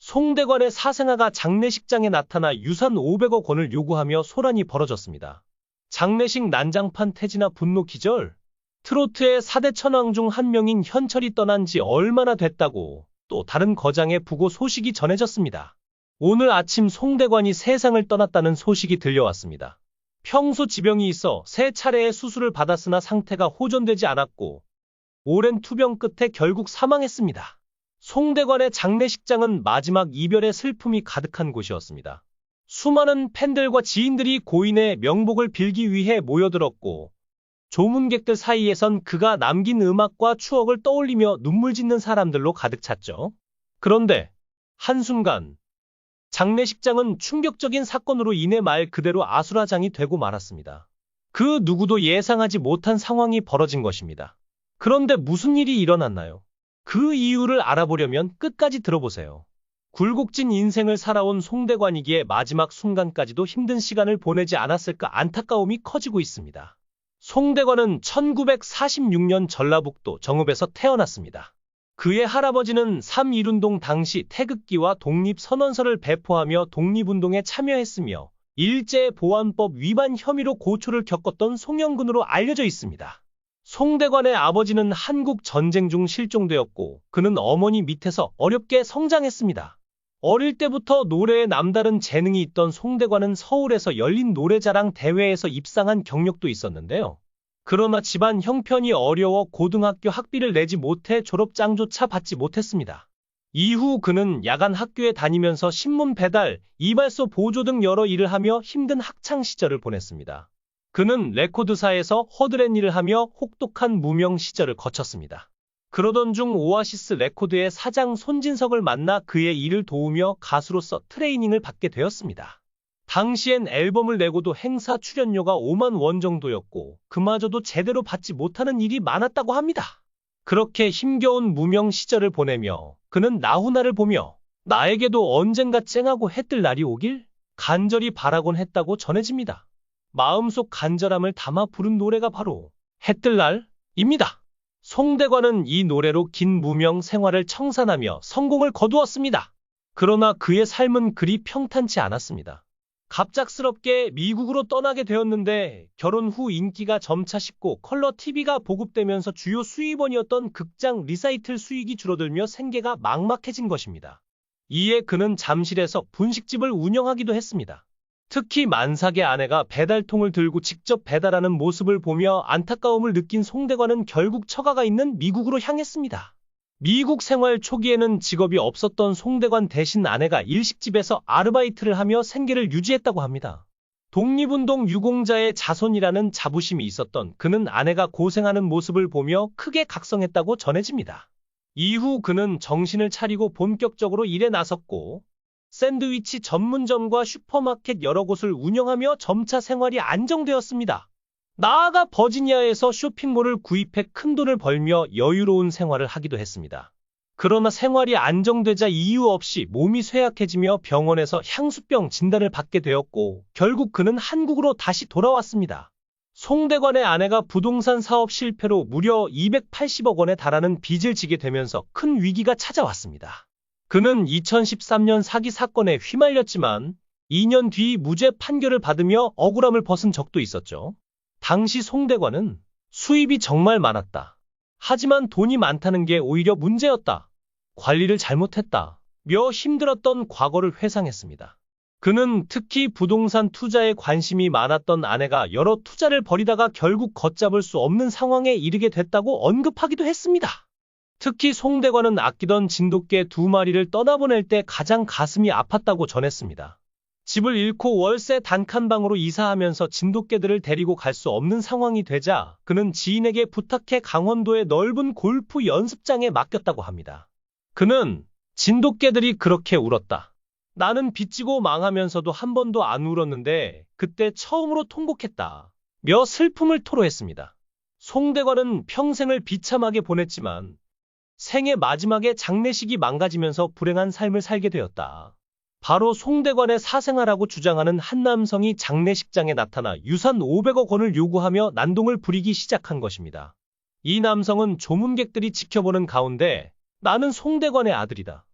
송대관의 사생아가 장례식장에 나타나 유산 500억 원을 요구하며 소란이 벌어졌습니다. 장례식 난장판 태진아 분노 기절. 트로트의 4대 천왕 중 한 명인 현철이 떠난 지 얼마나 됐다고 또 다른 거장의 부고 소식이 전해졌습니다. 오늘 아침 송대관이 세상을 떠났다는 소식이 들려왔습니다. 평소 지병이 있어 3차례의 수술을 받았으나 상태가 호전되지 않았고 오랜 투병 끝에 결국 사망했습니다. 송대관의 장례식장은 마지막 이별의 슬픔이 가득한 곳이었습니다. 수많은 팬들과 지인들이 고인의 명복을 빌기 위해 모여들었고 조문객들 사이에선 그가 남긴 음악과 추억을 떠올리며 눈물 짓는 사람들로 가득 찼죠. 그런데 한순간 장례식장은 충격적인 사건으로 인해 말 그대로 아수라장이 되고 말았습니다. 그 누구도 예상하지 못한 상황이 벌어진 것입니다. 그런데 무슨 일이 일어났나요? 그 이유를 알아보려면 끝까지 들어보세요. 굴곡진 인생을 살아온 송대관이기에 마지막 순간까지도 힘든 시간을 보내지 않았을까 안타까움이 커지고 있습니다. 송대관은 1946년 전라북도 정읍에서 태어났습니다. 그의 할아버지는 3.1운동 당시 태극기와 독립선언서를 배포하며 독립운동에 참여했으며 일제보안법 위반 혐의로 고초를 겪었던 송영근으로 알려져 있습니다. 송대관의 아버지는 한국 전쟁 중 실종되었고 그는 어머니 밑에서 어렵게 성장했습니다. 어릴 때부터 노래에 남다른 재능이 있던 송대관은 서울에서 열린 노래자랑 대회에서 입상한 경력도 있었는데요. 그러나 집안 형편이 어려워 고등학교 학비를 내지 못해 졸업장조차 받지 못했습니다. 이후 그는 야간 학교에 다니면서 신문 배달, 이발소 보조 등 여러 일을 하며 힘든 학창 시절을 보냈습니다. 그는 레코드사에서 허드렛 일을 하며 혹독한 무명 시절을 거쳤습니다. 그러던 중 오아시스 레코드의 사장 손진석을 만나 그의 일을 도우며 가수로서 트레이닝을 받게 되었습니다. 당시엔 앨범을 내고도 행사 출연료가 5만 원 정도였고 그마저도 제대로 받지 못하는 일이 많았다고 합니다. 그렇게 힘겨운 무명 시절을 보내며 그는 나훈아를 보며 나에게도 언젠가 쨍하고 해뜰 날이 오길 간절히 바라곤 했다고 전해집니다. 마음속 간절함을 담아 부른 노래가 바로 해뜰 날입니다. 송대관은 이 노래로 긴 무명 생활을 청산하며 성공을 거두었습니다. 그러나 그의 삶은 그리 평탄치 않았습니다. 갑작스럽게 미국으로 떠나게 되었는데 결혼 후 인기가 점차 식고 컬러 TV가 보급되면서 주요 수입원이었던 극장 리사이틀 수익이 줄어들며 생계가 막막해진 것입니다. 이에 그는 잠실에서 분식집을 운영하기도 했습니다. 특히 만삭의 아내가 배달통을 들고 직접 배달하는 모습을 보며 안타까움을 느낀 송대관은 결국 처가가 있는 미국으로 향했습니다. 미국 생활 초기에는 직업이 없었던 송대관 대신 아내가 일식집에서 아르바이트를 하며 생계를 유지했다고 합니다. 독립운동 유공자의 자손이라는 자부심이 있었던 그는 아내가 고생하는 모습을 보며 크게 각성했다고 전해집니다. 이후 그는 정신을 차리고 본격적으로 일에 나섰고 샌드위치 전문점과 슈퍼마켓 여러 곳을 운영하며 점차 생활이 안정되었습니다. 나아가 버지니아에서 쇼핑몰을 구입해 큰돈을 벌며 여유로운 생활을 하기도 했습니다. 그러나 생활이 안정되자 이유 없이 몸이 쇠약해지며 병원에서 향수병 진단을 받게 되었고 결국 그는 한국으로 다시 돌아왔습니다. 송대관의 아내가 부동산 사업 실패로 무려 280억 원에 달하는 빚을 지게 되면서 큰 위기가 찾아왔습니다. 그는 2013년 사기 사건에 휘말렸지만 2년 뒤 무죄 판결을 받으며 억울함을 벗은 적도 있었죠. 당시 송대관은 수입이 정말 많았다. 하지만 돈이 많다는 게 오히려 문제였다. 관리를 잘못했다. 며 힘들었던 과거를 회상했습니다. 그는 특히 부동산 투자에 관심이 많았던 아내가 여러 투자를 벌이다가 결국 걷잡을 수 없는 상황에 이르게 됐다고 언급하기도 했습니다. 특히 송대관은 아끼던 진돗개 2마리를 떠나보낼 때 가장 가슴이 아팠다고 전했습니다. 집을 잃고 월세 단칸방으로 이사하면서 진돗개들을 데리고 갈 수 없는 상황이 되자 그는 지인에게 부탁해 강원도의 넓은 골프 연습장에 맡겼다고 합니다. 그는 진돗개들이 그렇게 울었다. 나는 빚지고 망하면서도 한 번도 안 울었는데 그때 처음으로 통곡했다. 며 슬픔을 토로했습니다. 송대관은 평생을 비참하게 보냈지만 생애 마지막에 장례식이 망가지면서 불행한 삶을 살게 되었다. 바로 송대관의 사생아라고 주장하는 한 남성이 장례식장에 나타나 유산 500억 원을 요구하며 난동을 부리기 시작한 것입니다. 이 남성은 조문객들이 지켜보는 가운데 나는 송대관의 아들이다.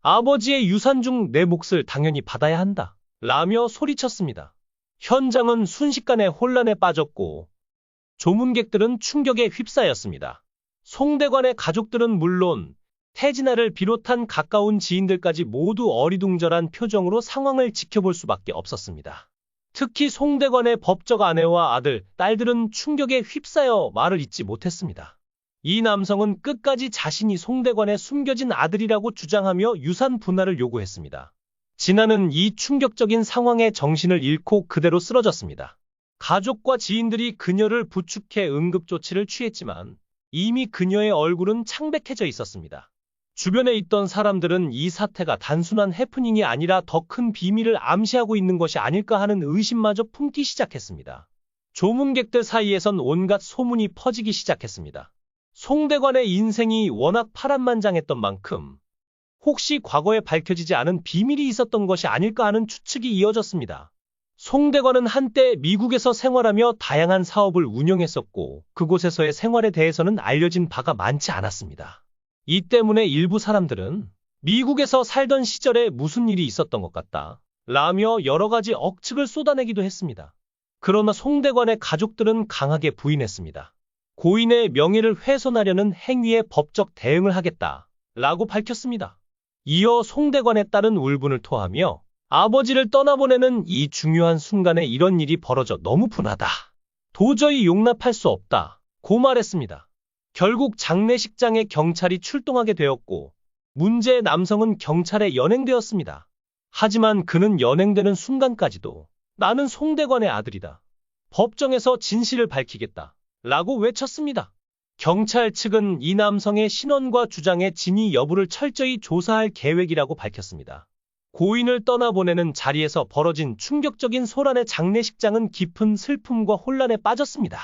아버지의 유산 중 내 몫을 당연히 받아야 한다. 라며 소리쳤습니다. 현장은 순식간에 혼란에 빠졌고 조문객들은 충격에 휩싸였습니다. 송대관의 가족들은 물론 태진아를 비롯한 가까운 지인들까지 모두 어리둥절한 표정으로 상황을 지켜볼 수밖에 없었습니다. 특히 송대관의 법적 아내와 아들, 딸들은 충격에 휩싸여 말을 잇지 못했습니다. 이 남성은 끝까지 자신이 송대관의 숨겨진 아들이라고 주장하며 유산 분할을 요구했습니다. 진아는 이 충격적인 상황에 정신을 잃고 그대로 쓰러졌습니다. 가족과 지인들이 그녀를 부축해 응급조치를 취했지만 이미 그녀의 얼굴은 창백해져 있었습니다. 주변에 있던 사람들은 이 사태가 단순한 해프닝이 아니라 더 큰 비밀을 암시하고 있는 것이 아닐까 하는 의심마저 품기 시작했습니다. 조문객들 사이에선 온갖 소문이 퍼지기 시작했습니다. 송대관의 인생이 워낙 파란만장했던 만큼 혹시 과거에 밝혀지지 않은 비밀이 있었던 것이 아닐까 하는 추측이 이어졌습니다. 송대관은 한때 미국에서 생활하며 다양한 사업을 운영했었고 그곳에서의 생활에 대해서는 알려진 바가 많지 않았습니다. 이 때문에 일부 사람들은 미국에서 살던 시절에 무슨 일이 있었던 것 같다 라며 여러 가지 억측을 쏟아내기도 했습니다. 그러나 송대관의 가족들은 강하게 부인했습니다. 고인의 명예를 훼손하려는 행위에 법적 대응을 하겠다 라고 밝혔습니다. 이어 송대관의 딸은 울분을 토하며 아버지를 떠나보내는 이 중요한 순간에 이런 일이 벌어져 너무 분하다. 도저히 용납할 수 없다. 고 말했습니다. 결국 장례식장에 경찰이 출동하게 되었고 문제의 남성은 경찰에 연행되었습니다. 하지만 그는 연행되는 순간까지도 나는 송대관의 아들이다. 법정에서 진실을 밝히겠다. 라고 외쳤습니다. 경찰 측은 이 남성의 신원과 주장의 진위 여부를 철저히 조사할 계획이라고 밝혔습니다. 고인을 떠나보내는 자리에서 벌어진 충격적인 소란의 장례식장은 깊은 슬픔과 혼란에 빠졌습니다.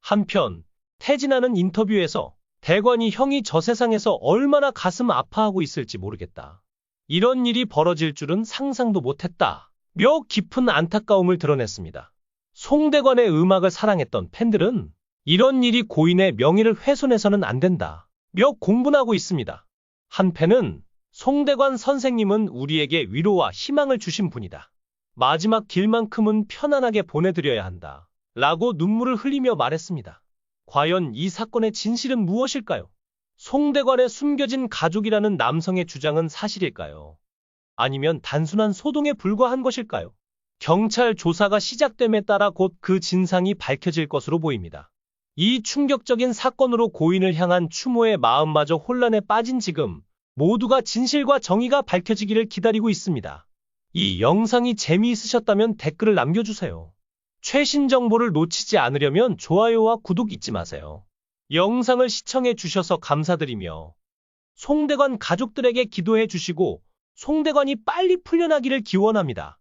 한편 태진아는 인터뷰에서 대관이 형이 저 세상에서 얼마나 가슴 아파하고 있을지 모르겠다. 이런 일이 벌어질 줄은 상상도 못했다. 며 깊은 안타까움을 드러냈습니다. 송대관의 음악을 사랑했던 팬들은 이런 일이 고인의 명예를 훼손해서는 안 된다. 며 공분하고 있습니다. 한편은 송대관 선생님은 우리에게 위로와 희망을 주신 분이다. 마지막 길만큼은 편안하게 보내드려야 한다. 라고 눈물을 흘리며 말했습니다. 과연 이 사건의 진실은 무엇일까요? 송대관의 숨겨진 가족이라는 남성의 주장은 사실일까요? 아니면 단순한 소동에 불과한 것일까요? 경찰 조사가 시작됨에 따라 곧 그 진상이 밝혀질 것으로 보입니다. 이 충격적인 사건으로 고인을 향한 추모의 마음마저 혼란에 빠진 지금 모두가 진실과 정의가 밝혀지기를 기다리고 있습니다. 이 영상이 재미있으셨다면 댓글을 남겨주세요. 최신 정보를 놓치지 않으려면 좋아요와 구독 잊지 마세요. 영상을 시청해 주셔서 감사드리며 송대관 가족들에게 기도해 주시고 송대관이 빨리 풀려나기를 기원합니다.